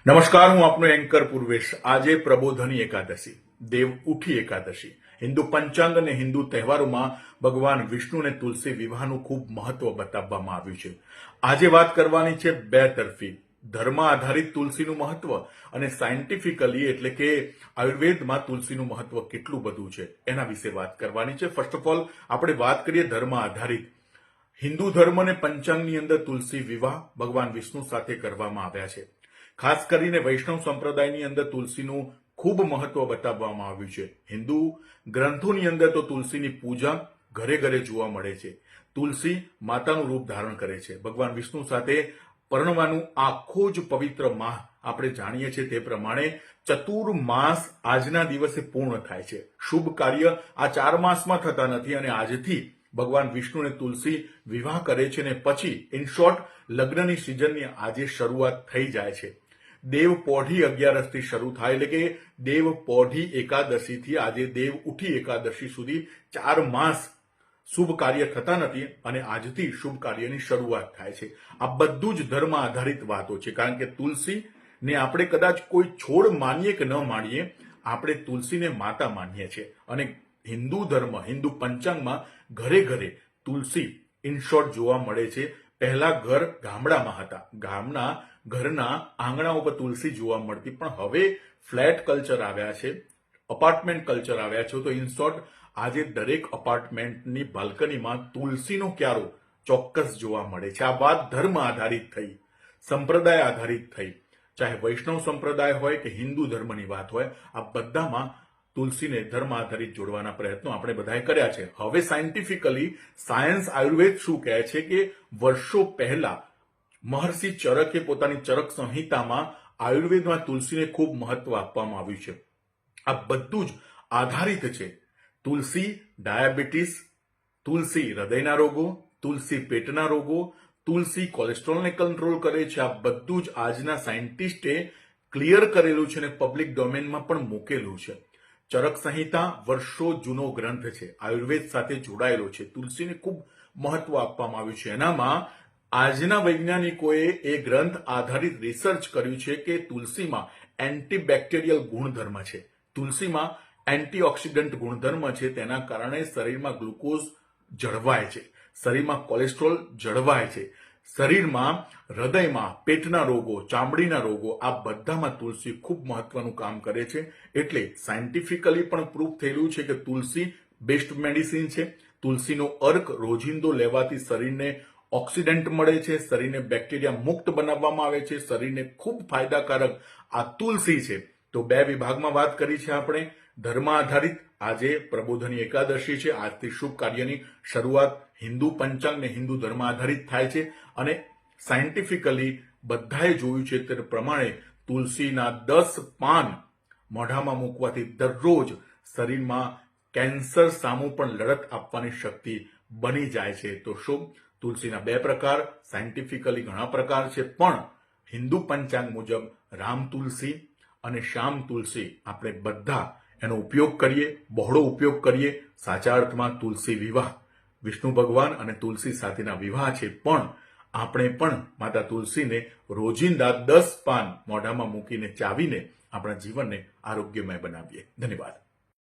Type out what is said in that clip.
નમસ્કાર, હું આપનો એન્કર પૂર્વેશ। આજે પ્રબોધની એકાદશી, દેવ ઉઠી એકાદશી। હિન્દુ પંચાંગ અને હિન્દુ તહેવારોમાં ભગવાન વિષ્ણુ અને તુલસી વિવાહનું ખૂબ મહત્વ બતાવવામાં આવ્યું છે। આજે વાત કરવાની છે બે તરફી ધર્મ આધારિત તુલસીનું મહત્વ અને સાયન્ટિફિકલી એટલે કે આયુર્વેદમાં તુલસીનું મહત્વ કેટલું બધું છે એના વિશે વાત કરવાની છે। ફર્સ્ટ ઓફ ઓલ આપણે વાત કરીએ ધર્મ આધારિત। હિન્દુ ધર્મ અને પંચાંગની અંદર તુલસી વિવાહ ભગવાન વિષ્ણુ સાથે કરવામાં આવ્યા છે। ખાસ કરીને વૈષ્ણવ સંપ્રદાયની અંદર તુલસીનું ખૂબ મહત્વ બતાવવામાં આવ્યું છે। હિન્દુ ગ્રંથોની અંદર તો તુલસીની પૂજા ઘરે ઘરે જોવા મળે છે। તુલસી માતાનું રૂપ ધારણ કરે છે। ભગવાન વિષ્ણુ સાથે પરણવાનું આખો જ પવિત્ર માહ આપણે જાણીએ છીએ તે પ્રમાણે ચતુર્માસ આજના દિવસે પૂર્ણ થાય છે। શુભ કાર્ય આ 4 માસમાં થતા નથી અને આજથી ભગવાન વિષ્ણુ અને તુલસી વિવાહ કરે છે અને પછી ઇન શોર્ટ લગ્નની સિઝનની આજે શરૂઆત થઈ જાય છે। દેવ પોઢી 11 શરૂ થાય એટલે કે દેવ પોઢી એકાદશીથી આજે દેવ ઉઠી એકાદશી સુધી 4 માસ શુભ કાર્ય થતા નથી અને આજથી શુભ કાર્યની શરૂઆત થાય છે। આ બધું જ ધર્મ આધારિત વાતો છે, કારણ કે તુલસીને આપણે કદાચ કોઈ છોડ માનીએ કે ન માનીએ, આપણે તુલસીને માતા માનીએ છીએ અને હિન્દુ ધર્મ હિન્દુ પંચાંગમાં ઘરે ઘરે તુલસી ઇન શોર્ટ જોવા મળે છે। પહેલા ઘર ગામડામાં હતા, ઘરના આંગણા ઉપર તુલસી જોવા મળતી, પણ હવે ફ્લેટ કલ્ચર આવ્યા છે, અપાર્ટમેન્ટ કલ્ચર આવ્યા છે, તો ઇન શોર્ટ આજે દરેક અપાર્ટમેન્ટની બાલ્કનીમાં તુલસીનો ક્યારો ચોક્કસ જોવા મળે છે। આ વાત ધર્મ આધારિત થઈ, સંપ્રદાય આધારિત થઈ, ચાહે વૈષ્ણવ સંપ્રદાય હોય કે હિન્દુ ધર્મની વાત હોય, આ બધામાં તુલસીને ધર્મ આધારિત જોડવાના પ્રયત્નો આપણે બધાએ કર્યા છે। હવે સાયન્ટિફિકલી સાયન્સ આયુર્વેદ શું કહે છે કે વર્ષો પહેલા મહર્ષિ ચરકે પોતાની ચરક સંહિતામાં આયુર્વેદમાં તુલસીને ખૂબ મહત્વ આપવામાં આવ્યું છે। આ બધું જ આધારિત છે। તુલસી ડાયાબિટીસ, તુલસી હૃદયના રોગો, તુલસી પેટના રોગો, તુલસી કોલેસ્ટ્રોલને કંટ્રોલ કરે છે। આ બધું જ આજના સાયન્ટિસ્ટે ક્લિયર કરેલું છે અને પબ્લિક ડોમેનમાં પણ મૂકેલું છે। ચરક સંહિતા વર્ષો જૂનો ગ્રંથ છે, આયુર્વેદ સાથે જોડાયેલો છે। તુલસીને ખૂબ મહત્વ આપવામાં આવ્યું છે। એનામાં આજના વૈજ્ઞાનિકોએ એ ગ્રંથ આધારિત રિસર્ચ કર્યું છે કે તુલસીમાં એન્ટીબેક્ટેરિયલ ગુણધર્મ છે, તુલસીમાં એન્ટીઓક્સિડન્ટ ગુણધર્મ છે, તેના કારણે શરીરમાં ગ્લુકોઝ જળવાય છે, શરીરમાં કોલેસ્ટ્રોલ જળવાય છે, શરીરમાં હૃદયમાં પેટના રોગો, ચામડીના રોગો, આ બધામાં તુલસી ખૂબ મહત્વનું કામ કરે છે। એટલે સાયન્ટિફિકલી પણ પ્રૂફ થયેલું છે કે તુલસી બેસ્ટ મેડિસિન છે। તુલસીનો અર્ક રોજિંદો લેવાથી શરીરને ઓક્સિડન્ટ મળે છે, શરીરને બેક્ટેરિયા મુક્ત બનાવવામાં આવે છે, શરીરને ખૂબ ફાયદાકારક આ તુલસી છે। તો બે વિભાગમાં વાત કરી છે આપણે, ધર્મ આધારિત આજે પ્રબોધની એકાદશી છે, આજથી શુભ કાર્યની શરૂઆત હિન્દુ પંચાંગ ને હિન્દુ ધર્મ આધારિત થાય છે અને સાયન્ટિફિકલી બધાએ જોયું છે તે પ્રમાણે તુલસીના 10 પાન મોઢામાં મૂકવાથી દરરોજ શરીરમાં કેન્સર સામું પણ લડત આપવાની શક્તિ બની જાય છે। તો શું તુલસીના 2 પ્રકાર, સાયન્ટિફિકલી ઘણા પ્રકાર છે, પણ હિન્દુ પંચાંગ મુજબ રામ તુલસી અને શ્યામ તુલસી આપણે બધા એનો ઉપયોગ કરીએ, બહોળો ઉપયોગ કરીએ। સાચા અર્થમાં તુલસી વિવાહ વિષ્ણુ ભગવાન અને તુલસી સાથેના વિવાહ છે, પણ આપણે પણ માતા તુલસીને રોજિંદા 10 પાન મોઢામાં મૂકીને ચાવીને આપણા જીવનને આરોગ્યમય બનાવીએ। ધન્યવાદ।